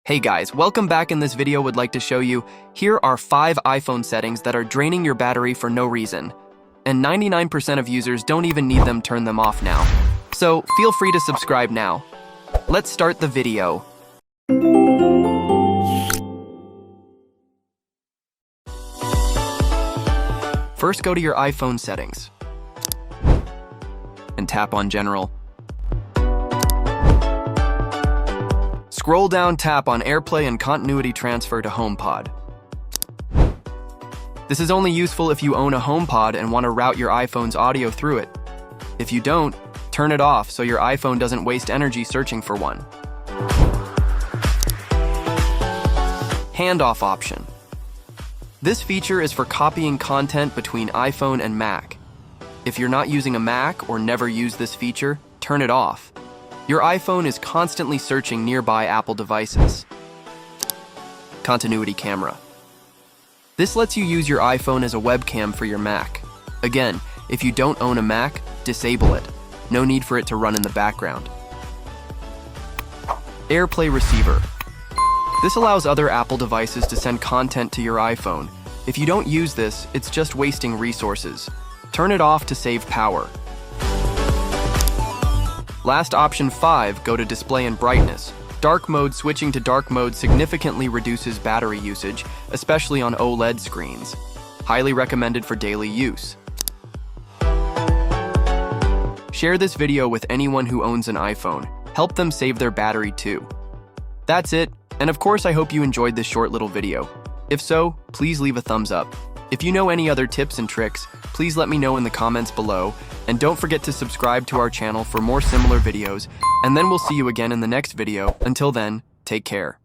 Hey guys, welcome back. In this video would like to show you, here are 5 iPhone settings that are draining your battery for no reason. And 99% of users don't even need them turn them off now. So feel free to subscribe now. Let's start the video. First, go to your iPhone settings and tap on General. Scroll down, tap on AirPlay and Continuity Transfer to HomePod. This is only useful if you own a HomePod and want to route your iPhone's audio through it. If you don't, turn it off so your iPhone doesn't waste energy searching for one. Handoff option. This feature is for copying content between iPhone and Mac. If you're not using a Mac or never use this feature, turn it off. Your iPhone is constantly searching nearby Apple devices. Continuity camera. This lets you use your iPhone as a webcam for your Mac. Again, if you don't own a Mac, disable it. No need for it to run in the background. AirPlay receiver. This allows other Apple devices to send content to your iPhone. If you don't use this, it's just wasting resources. Turn it off to save power. Last option 5, go to display and brightness. Dark mode. Switching to dark mode significantly reduces battery usage, especially on OLED screens. Highly recommended for daily use. Share this video with anyone who owns an iPhone. Help them save their battery too. That's it, and of course I hope you enjoyed this short little video. If so, please leave a thumbs up. If you know any other tips and tricks, please let me know in the comments below, and don't forget to subscribe to our channel for more similar videos, and then we'll see you again in the next video. Until then, take care.